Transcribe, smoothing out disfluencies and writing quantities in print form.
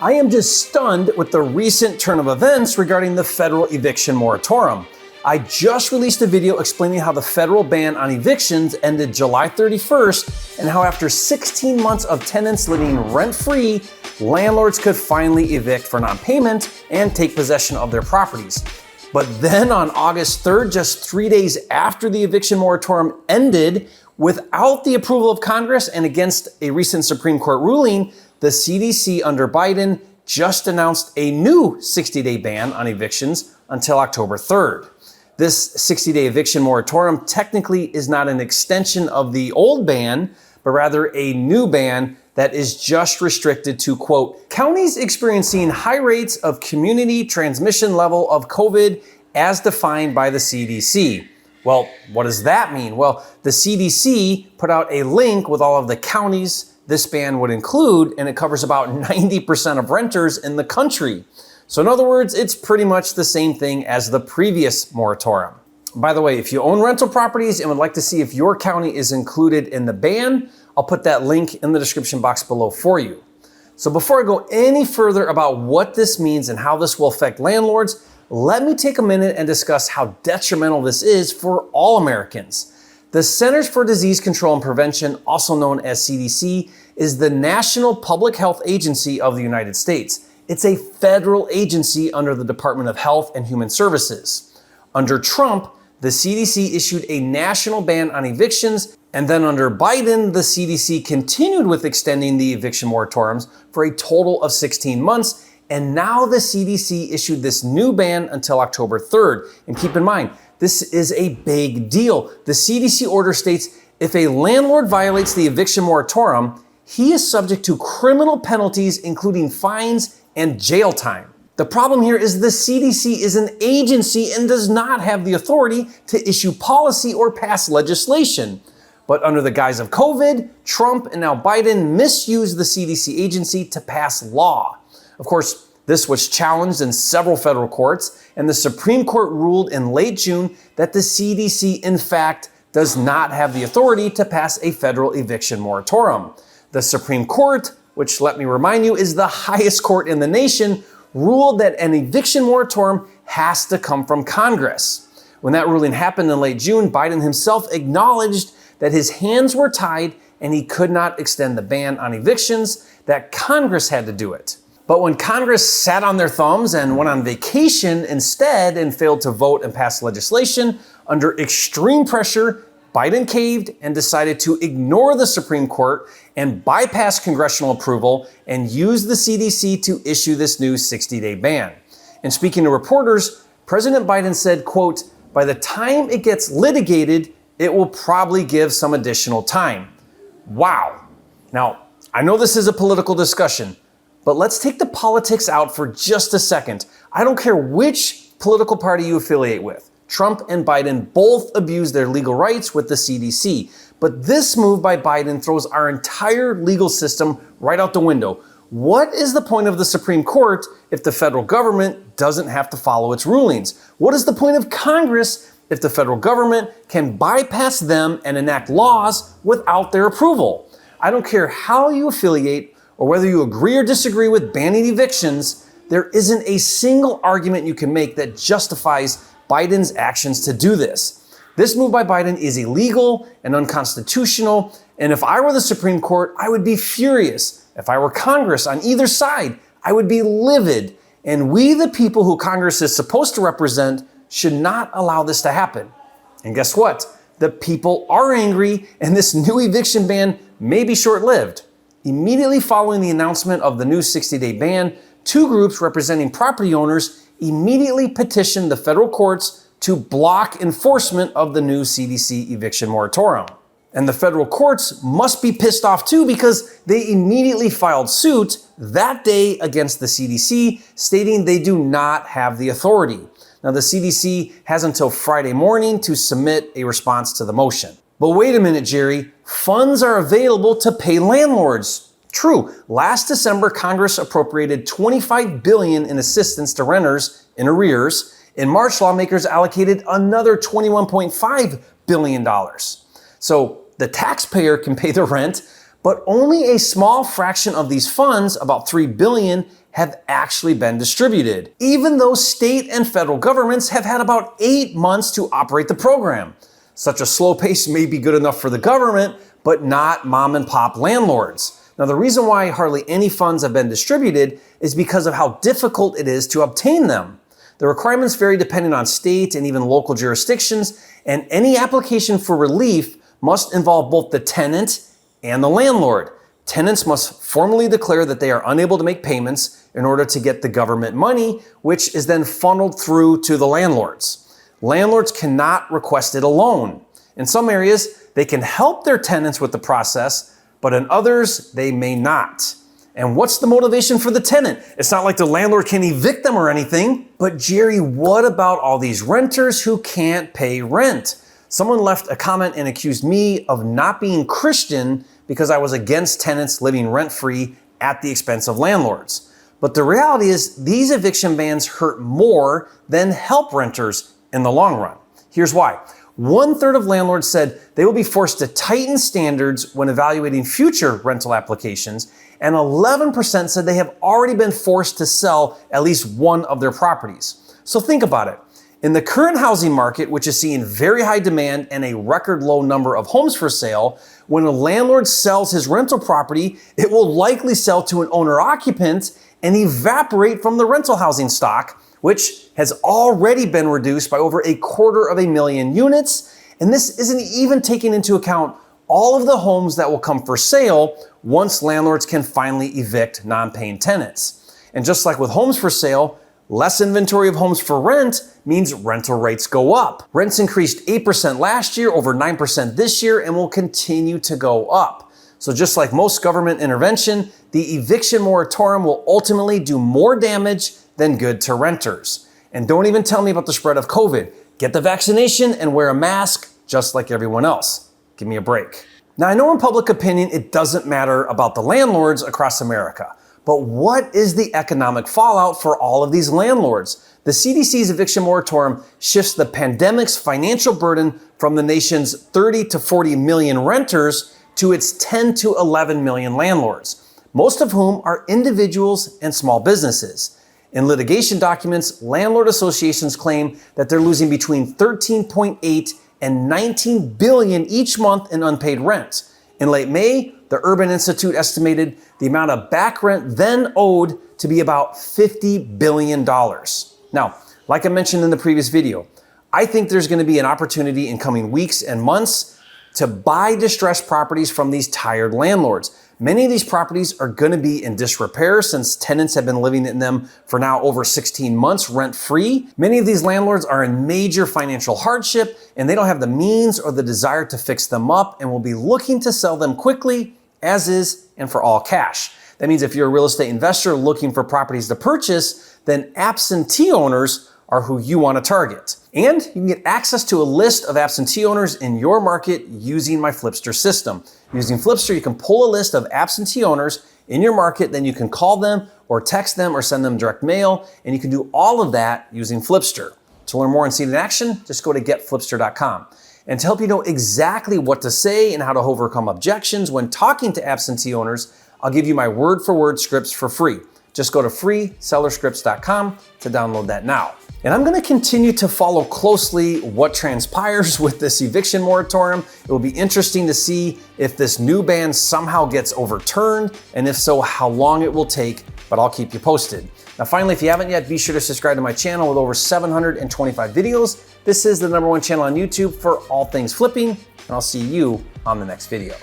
I am just stunned with the recent turn of events regarding the federal eviction moratorium. I just released a video explaining how the federal ban on evictions ended July 31st and how after 16 months of tenants living rent-free, landlords could finally evict for non-payment and take possession of their properties. But then on August 3rd, just 3 days after the eviction moratorium ended, without the approval of Congress and against a recent Supreme Court ruling, the CDC under Biden just announced a new 60-day ban on evictions until October 3rd. This 60-day eviction moratorium technically is not an extension of the old ban, but rather a new ban that is just restricted to, quote, counties experiencing high rates of community transmission level of COVID as defined by the CDC. Well, what does that mean? Well, the CDC put out a link with all of the counties this ban would include, and it covers about 90% of renters in the country. So in other words, it's pretty much the same thing as the previous moratorium. By the way, if you own rental properties and would like to see if your county is included in the ban, I'll put that link in the description box below for you. So before I go any further about what this means and how this will affect landlords, let me take a minute and discuss how detrimental this is for all Americans. The Centers for Disease Control and Prevention, also known as CDC, is the National Public Health Agency of the United States. It's a federal agency under the Department of Health and Human Services. Under Trump, the CDC issued a national ban on evictions, and then under Biden, the CDC continued with extending the eviction moratoriums for a total of 16 months, and now the CDC issued this new ban until October 3rd. And keep in mind, this is a big deal. The CDC order states if a landlord violates the eviction moratorium, he is subject to criminal penalties, including fines and jail time. The problem here is the CDC is an agency and does not have the authority to issue policy or pass legislation. But under the guise of COVID, Trump and now Biden misused the CDC agency to pass law. Of course, this was challenged in several federal courts, and the Supreme Court ruled in late June that the CDC, in fact, does not have the authority to pass a federal eviction moratorium. The Supreme Court, which let me remind you is the highest court in the nation, ruled that an eviction moratorium has to come from Congress. When that ruling happened in late June, Biden himself acknowledged that his hands were tied and he could not extend the ban on evictions, that Congress had to do it. But when Congress sat on their thumbs and went on vacation instead and failed to vote and pass legislation, under extreme pressure, Biden caved and decided to ignore the Supreme Court and bypass congressional approval and use the CDC to issue this new 60-day ban. And speaking to reporters, President Biden said, quote, by the time it gets litigated, it will probably give some additional time. Wow. Now, I know this is a political discussion, but let's take the politics out for just a second. I don't care which political party you affiliate with. Trump and Biden both abuse their legal rights with the CDC. But this move by Biden throws our entire legal system right out the window. What is the point of the Supreme Court if the federal government doesn't have to follow its rulings? What is the point of Congress if the federal government can bypass them and enact laws without their approval? I don't care how you affiliate or whether you agree or disagree with banning evictions, there isn't a single argument you can make that justifies Biden's actions to do this. This move by Biden is illegal and unconstitutional, and if I were the Supreme Court, I would be furious. If I were Congress on either side, I would be livid. And we, the people who Congress is supposed to represent, should not allow this to happen. And guess what? The people are angry, and this new eviction ban may be short-lived. Immediately following the announcement of the new 60-day ban, two groups representing property owners immediately petitioned the federal courts to block enforcement of the new CDC eviction moratorium. And the federal courts must be pissed off too, because they immediately filed suit that day against the CDC, stating they do not have the authority. Now, the CDC has until Friday morning to submit a response to the motion. But wait a minute, Jerry. Funds are available to pay landlords. True, last December, Congress appropriated $25 billion in assistance to renters in arrears. In March, lawmakers allocated another $21.5 billion. So the taxpayer can pay the rent, but only a small fraction of these funds, about $3 billion, have actually been distributed, even though state and federal governments have had about 8 months to operate the program. Such a slow pace may be good enough for the government, but not mom and pop landlords. Now, the reason why hardly any funds have been distributed is because of how difficult it is to obtain them. The requirements vary depending on state and even local jurisdictions, and any application for relief must involve both the tenant and the landlord. Tenants must formally declare that they are unable to make payments in order to get the government money, which is then funneled through to the landlords. Landlords cannot request it alone. In some areas, they can help their tenants with the process, but in others, they may not. And what's the motivation for the tenant? It's not like the landlord can evict them or anything. But Jerry, what about all these renters who can't pay rent? Someone left a comment and accused me of not being Christian because I was against tenants living rent-free at the expense of landlords. But the reality is these eviction bans hurt more than help renters in the long run. Here's why. 1/3 of landlords said they will be forced to tighten standards when evaluating future rental applications, and 11% said they have already been forced to sell at least one of their properties. So think about it. In the current housing market, which is seeing very high demand and a record low number of homes for sale, when a landlord sells his rental property, it will likely sell to an owner-occupant and evaporate from the rental housing stock, which has already been reduced by over 250,000 units. And this isn't even taking into account all of the homes that will come for sale once landlords can finally evict non-paying tenants. And just like with homes for sale, less inventory of homes for rent means rental rates go up. Rents increased 8% last year, over 9% this year, and will continue to go up. So just like most government intervention, the eviction moratorium will ultimately do more damage than good to renters. And don't even tell me about the spread of COVID. Get the vaccination and wear a mask just like everyone else. Give me a break. Now, I know in public opinion, it doesn't matter about the landlords across America, but what is the economic fallout for all of these landlords? The CDC's eviction moratorium shifts the pandemic's financial burden from the nation's 30 to 40 million renters to its 10 to 11 million landlords, most of whom are individuals and small businesses. In litigation documents, landlord associations claim that they're losing between 13.8 and 19 billion each month in unpaid rent. In late May, the Urban Institute estimated the amount of back rent then owed to be about $50 billion. Now, like I mentioned in the previous video, I think there's going to be an opportunity in coming weeks and months to buy distressed properties from these tired landlords. Many of these properties are going to be in disrepair since tenants have been living in them for now over 16 months rent-free. Many of these landlords are in major financial hardship and they don't have the means or the desire to fix them up and will be looking to sell them quickly, as is, and for all cash. That means if you're a real estate investor looking for properties to purchase, then absentee owners are who you want to target. And you can get access to a list of absentee owners in your market using my Flipster system. Using Flipster, you can pull a list of absentee owners in your market, then you can call them or text them or send them direct mail, and you can do all of that using Flipster. To learn more and see it in action, just go to getflipster.com. And to help you know exactly what to say and how to overcome objections when talking to absentee owners, I'll give you my word-for-word scripts for free. Just go to freesellerscripts.com to download that now. And I'm going to continue to follow closely what transpires with this eviction moratorium. It will be interesting to see if this new ban somehow gets overturned, and if so, how long it will take, but I'll keep you posted. Now, finally, if you haven't yet, be sure to subscribe to my channel with over 725 videos. This is the #1 channel on YouTube for all things flipping, and I'll see you on the next video.